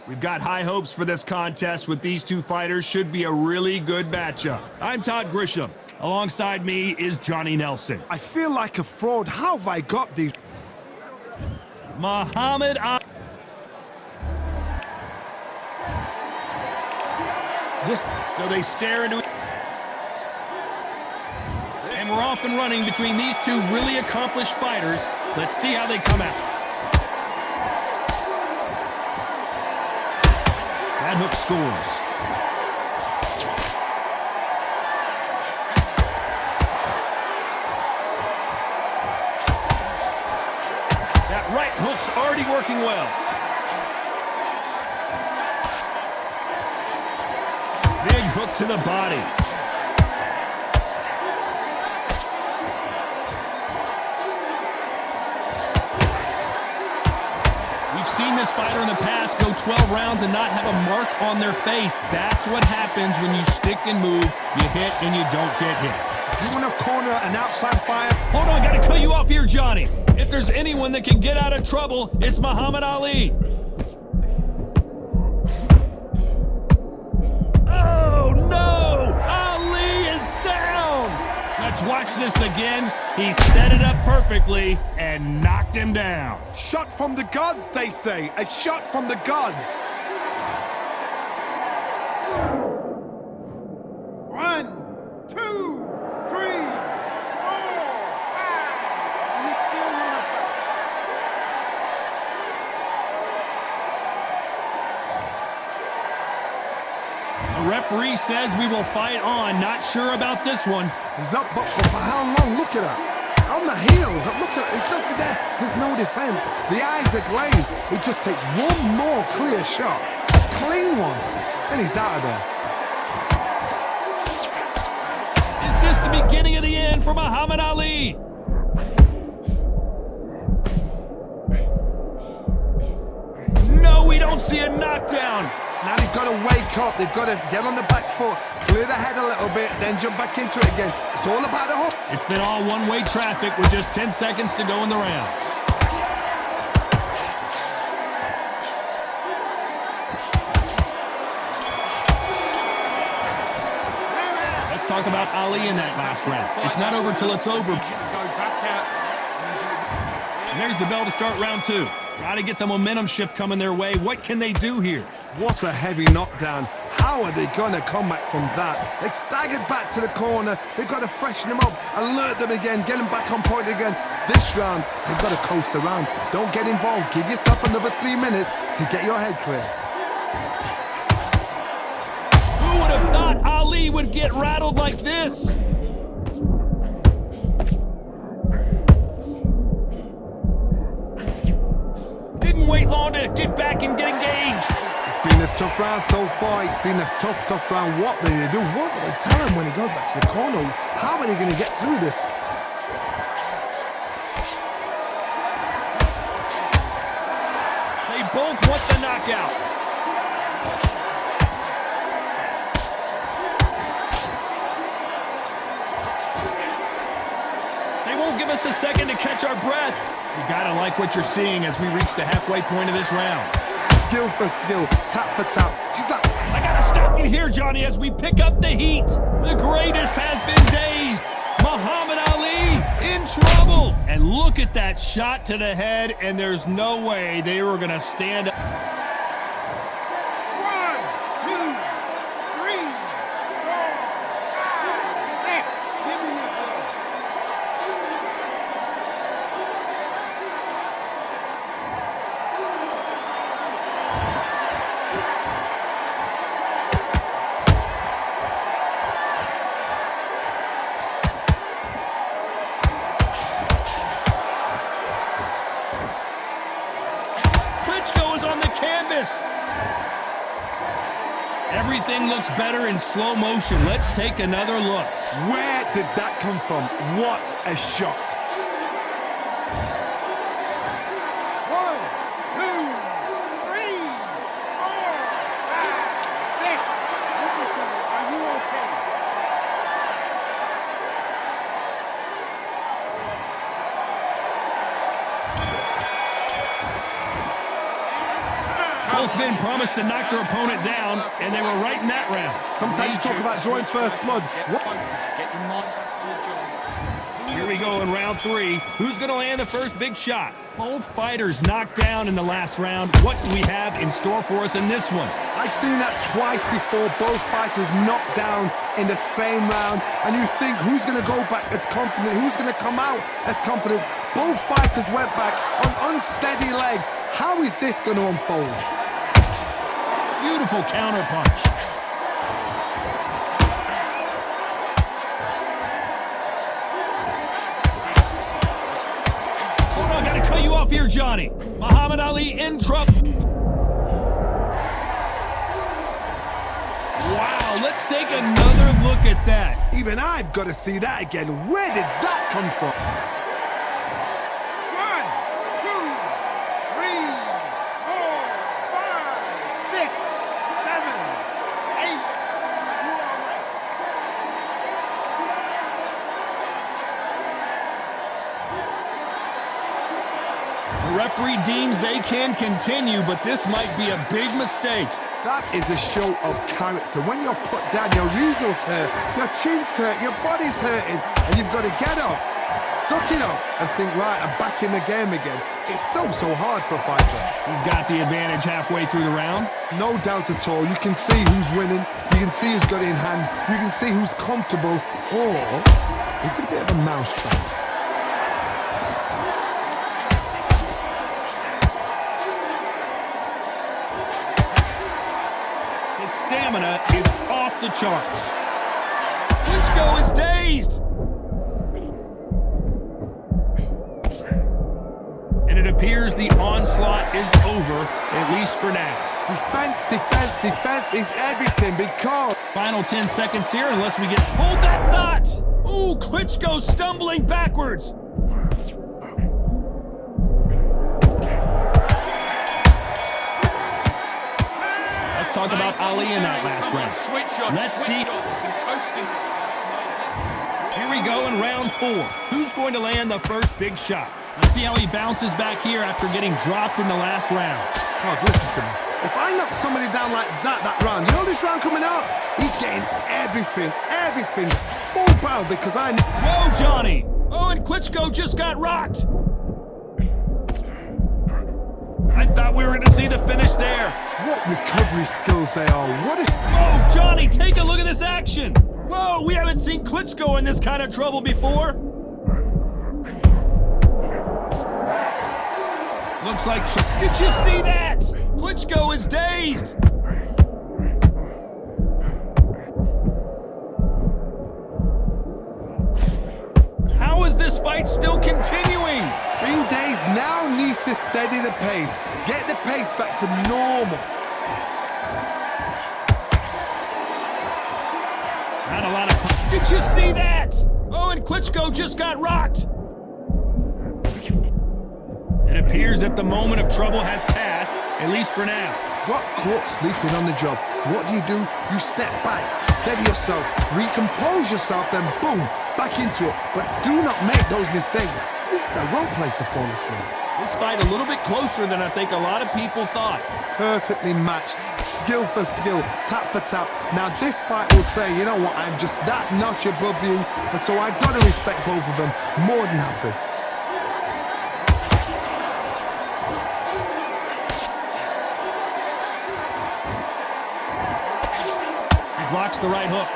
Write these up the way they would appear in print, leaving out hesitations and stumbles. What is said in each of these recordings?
We've got high hopes for this contest with these two fighters. Should be a really good matchup. I'm Todd Grisham. Alongside me is Johnny Nelson. I feel like a fraud. How have I got these? Muhammad Ali. So they stare into it. And we're off and running between these two really accomplished fighters. Let's see how they come out. That hook scores. That right hook's already working well. Big hook to the body. We've seen this fighter in the past go 12 rounds and not have a mark on their face. That's what happens when you stick and move. You hit and you don't get hit. You want to corner an outside fire? Hold on, gotta cut you off here, Johnny. If there's anyone that can get out of trouble, it's Muhammad Ali. Oh, no! Ali is down! Let's watch this again. He set it up perfectly and knocked him down. Shot from the gods, they say. A shot from the gods. 1, 2, 3, 4, 5. You still want The referee says we will fight on. Not sure about this one. He's up, but for how long? Look at that. On the heels, look at it. There's nothing there. There's no defense. The eyes are glazed. He just takes one more clear shot. A clean one. Then he's out of there. Is this the beginning of the end for Muhammad Ali? No, we don't see a knockdown. Now they've got to wake up. They've got to get on the back foot, clear the head a little bit, then jump back into it again. It's all about the hook. It's been all one-way traffic with just 10 seconds to go in the round. Let's talk about Ali in that last round. It's not over till it's over. And there's the bell to start round two. Got to get the momentum shift coming their way. What can they do here? What a heavy knockdown. How are they going to come back from that? They staggered back to the corner. They've got to freshen them up, alert them again, get them back on point again. This round, they've got to coast around. Don't get involved. Give yourself another 3 minutes to get your head clear. Who would have thought Ali would get rattled like this? Didn't wait long to get back and get engaged. It's been a tough round so far. It's been a tough round. What do they do? What do they tell him when he goes back to the corner? How are they going to get through this? They both want the knockout. They won't give us a second to catch our breath. You gotta like what you're seeing as we reach the halfway point of this round. Skill for skill, tap for tap. She's like... I gotta stop you here, Johnny, as we pick up the heat. The greatest has been dazed. Muhammad Ali in trouble. And look at that shot to the head, and there's no way they were gonna stand up. 1, 2, 3, 4, 5, 6. Give me your ball. Klitschko is on the canvas. Everything looks better in slow motion. Let's take another look. Where did that come from? What a shot. 1, 2, 3, 4, 5, 6. Listen to me. Are you okay? Both men promised to knock their opponent down, and they were right in that round. Sometimes you talk about drawing first blood. What? Here we go in round 3. Who's going to land the first big shot? Both fighters knocked down in the last round. What do we have in store for us in this one? I've seen that twice before. Both fighters knocked down in the same round. And you think, who's going to go back as confident? Who's going to come out as confident? Both fighters went back on unsteady legs. How is this going to unfold? Beautiful counter punch. Cut you off here, Johnny. Muhammad Ali in trouble. Wow, let's take another look at that. Even I've got to see that again. Where did that come from? 1, 2, 3, 4, 5, 6, 7, 8. The referee deems they can continue, but this might be a big mistake. That is a show of character. When you're put down, your ego's hurt, your chin's hurt, your body's hurting, and you've got to get up, suck it up, and think, right, I'm back in the game again. It's so hard for a fighter. He's got the advantage halfway through the round. No doubt at all. You can see who's winning. You can see who's got it in hand. You can see who's comfortable. Or it's a bit of a mousetrap. Stamina is off the charts. Klitschko is dazed. And it appears the onslaught is over, at least for now. Defense, defense, defense is everything because... Final 10 seconds here unless we get... Hold that thought! Ooh, Klitschko stumbling backwards. Talk about Ali in that last round. Let's see. Here we go in round 4. Who's going to land the first big shot? Let's see how he bounces back here after getting dropped in the last round. Oh, listen to me. If I knock somebody down like that round, you know this round coming out? He's getting everything, full barrel because I... Whoa, Johnny! Oh, and Klitschko just got rocked. I thought we were going to see the finish there. What recovery skills they are. What a... Whoa, Johnny, take a look at this action. Whoa, we haven't seen Klitschko in this kind of trouble before. Looks like... Did you see that? Klitschko is dazed. How is this fight still continuing? Being dazed now needs to steady the pace. Get the pace back to normal. Not a lot of... Did you see that? Oh, and Klitschko just got rocked. It appears that the moment of trouble has passed, at least for now. Got caught sleeping on the job. What do? You step back, steady yourself, recompose yourself, then boom, back into it. But do not make those mistakes. This is the wrong place to fall asleep. This fight a little bit closer than I think a lot of people thought. Perfectly matched, skill for skill, tap for tap. Now this fight will say, you know what, I'm just that notch above you, and so I've got to respect both of them more than happy. Blocks the right hook.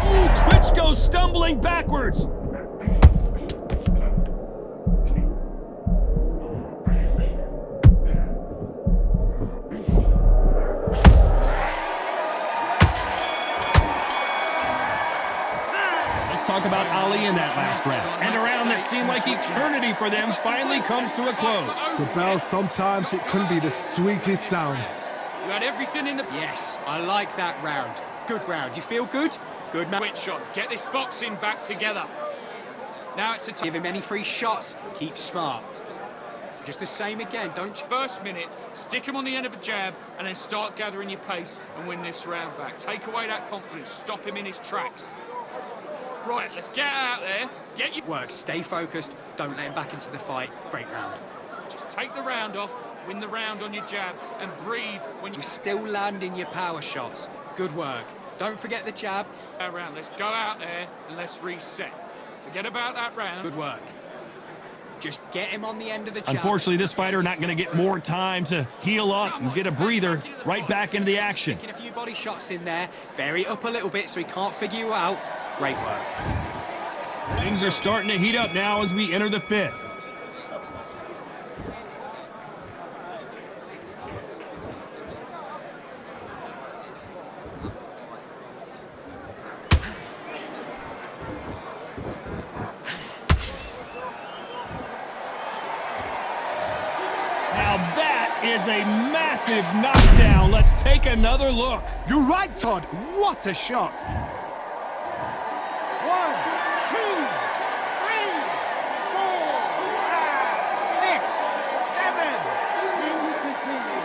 Ooh, Klitschko stumbling backwards. Let's talk about Ali in that last round. And a round that seemed like eternity for them finally comes to a close. The bell, sometimes it couldn't be the sweetest sound. You had everything in the... Yes, I like that round. Good round. You feel good? Good man. Quick shot. Get this boxing back together. Now it's a time. Give him any free shots. Keep smart. Just the same again, don't you? First minute, stick him on the end of a jab and then start gathering your pace and win this round back. Take away that confidence. Stop him in his tracks. Right, let's get out there. Get your... Work. Stay focused. Don't let him back into the fight. Great round. Just Take the round off, win the round on your jab, and breathe when You're still landing your power shots. Good work. Don't forget the jab. round. Let's go out there and let's reset. Forget about that round. Good work. Just get him on the end of the jab. Unfortunately, this fighter not going to get more time to heal up and get a breather right back into the action. Sticking a few body shots in there. Vary it up a little bit so he can't figure you out. Great work. Things are starting to heat up now as we enter the fifth. Now that is a massive knockdown. Let's take another look. You're right, Todd. What a shot. 1, 2, 3, 4, 5, 6, 7. Can you continue?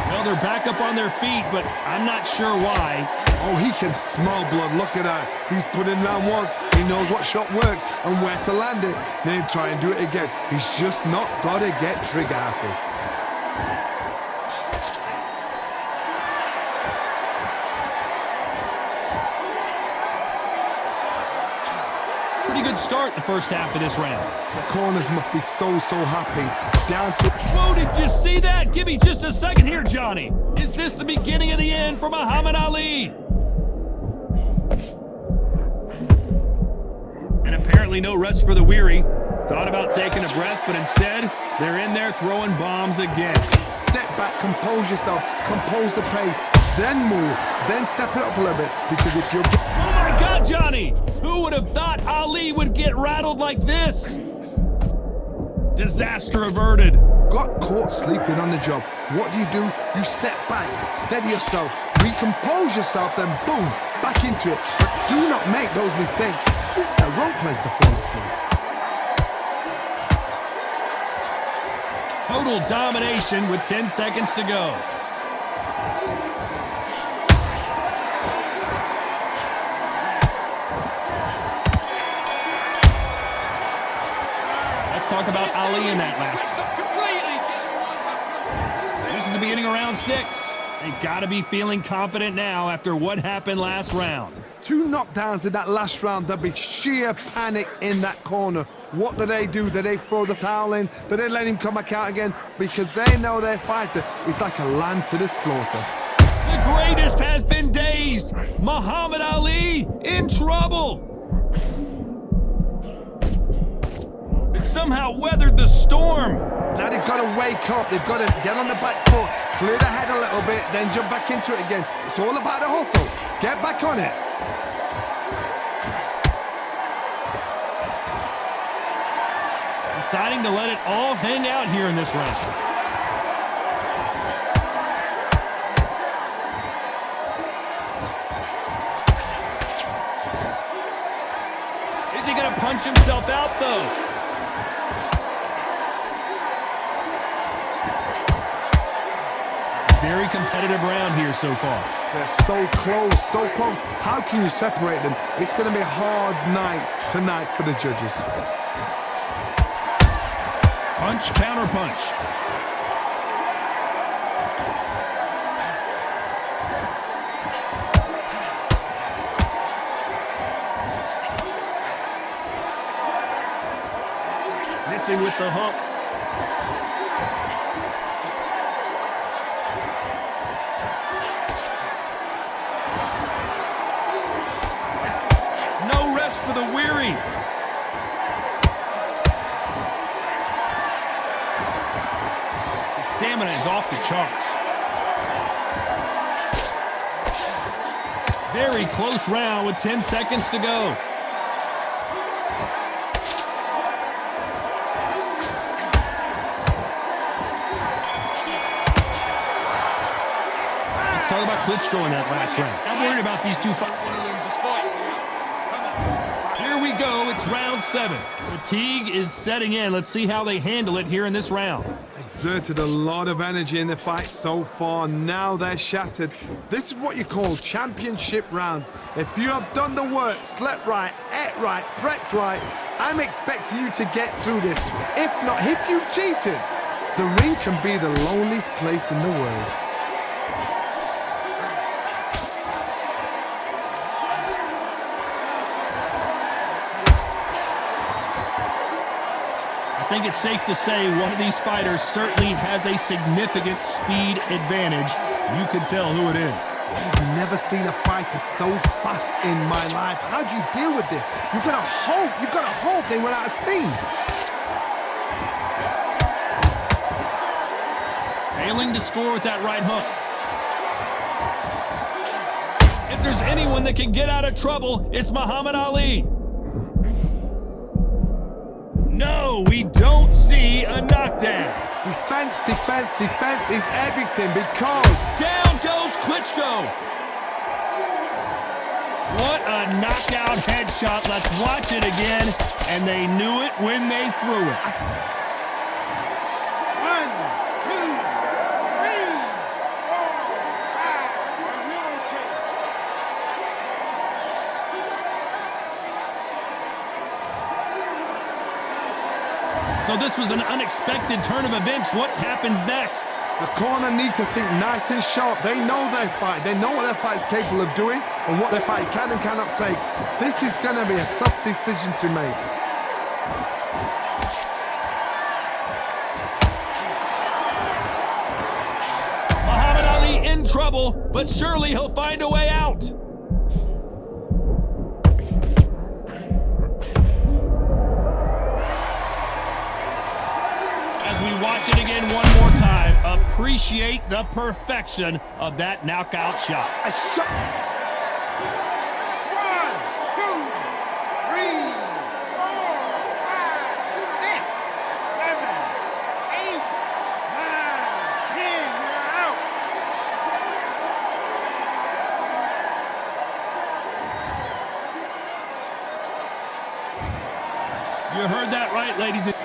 Well, they're back up on their feet, but I'm not sure why. Oh, he can smell blood. Look at that. He's put in round once. He knows what shot works and where to land it. Then try and do it again. He's just not got to get trigger happy. Pretty good start the first half of this round. The corners must be so happy. Down to... Whoa, did you see that? Give me just a second here, Johnny. Is this the beginning of the end for Muhammad Ali? And apparently no rest for the weary. Thought about taking a breath, but instead, they're in there throwing bombs again. Step back, compose yourself, compose the pace, then move, then step it up a little bit. Because if you're... Oh my God, Johnny! Who would have thought Ali would get rattled like this? Disaster averted. Got caught sleeping on the job. What do? You step back, steady yourself, recompose yourself, then boom, back into it. But do not make those mistakes. This is the wrong place to fall asleep. Total domination with 10 seconds to go. Let's talk about Ali in that last. This is the beginning of round 6. They gotta be feeling confident now after what happened last round. 2 knockdowns in that last round. There'll be sheer panic in that corner. What do? Do they throw the towel in? Do they let him come back out again? Because they know their fighter is like a lamb to the slaughter. The greatest has been dazed. Muhammad Ali in trouble. They somehow weathered the storm. Now they've got to wake up. They've got to get on the back foot, clear the head a little bit, then jump back into it again. It's all about the hustle. Get back on it. Deciding to let it all hang out here in this round. Is he going to punch himself out, though? Very competitive round here so far. They're so close, so close. How can you separate them? It's going to be a hard night tonight for the judges. Punch, counter punch. Missing with the hook. No rest for the weary. Stamina is off the charts. Very close round with 10 seconds to go. Let's talk about Klitschko in that last round. I'm worried about these two fighters. Want to lose this fight? Come on. Here we go, it's round 7. Fatigue is setting in. Let's see how they handle it here in this round. Exerted a lot of energy in the fight so far. Now they're shattered. This is what you call championship rounds. If you have done the work, slept right, ate right, prepped right, I'm expecting you to get through this. If not, if you've cheated, the ring can be the loneliest place in the world. I think it's safe to say one of these fighters certainly has a significant speed advantage. You can tell who it is. I've never seen a fighter so fast in my life. How do you deal with this? You've got to hope they run out of steam. Failing to score with that right hook. If there's anyone that can get out of trouble, it's Muhammad Ali. No, we don't see a knockdown. Defense, defense, defense is everything because... Down goes Klitschko. What a knockout headshot. Let's watch it again. And they knew it when they threw it. 1, 2, 3, 4, 5. You're okay. So this was an unexpected turn of events. What happens next? The corner need to think nice and sharp. They know their fight. They know what their fight is capable of doing and what their fight can and cannot take. This is going to be a tough decision to make. Muhammad Ali in trouble, but surely he'll find a way out. Watch it again one more time. Appreciate the perfection of that knockout shot. A shot. 1, 2, 3, 4, 5, 6, 7, 8, 9, 10. You're out. You heard that right, ladies and gentlemen.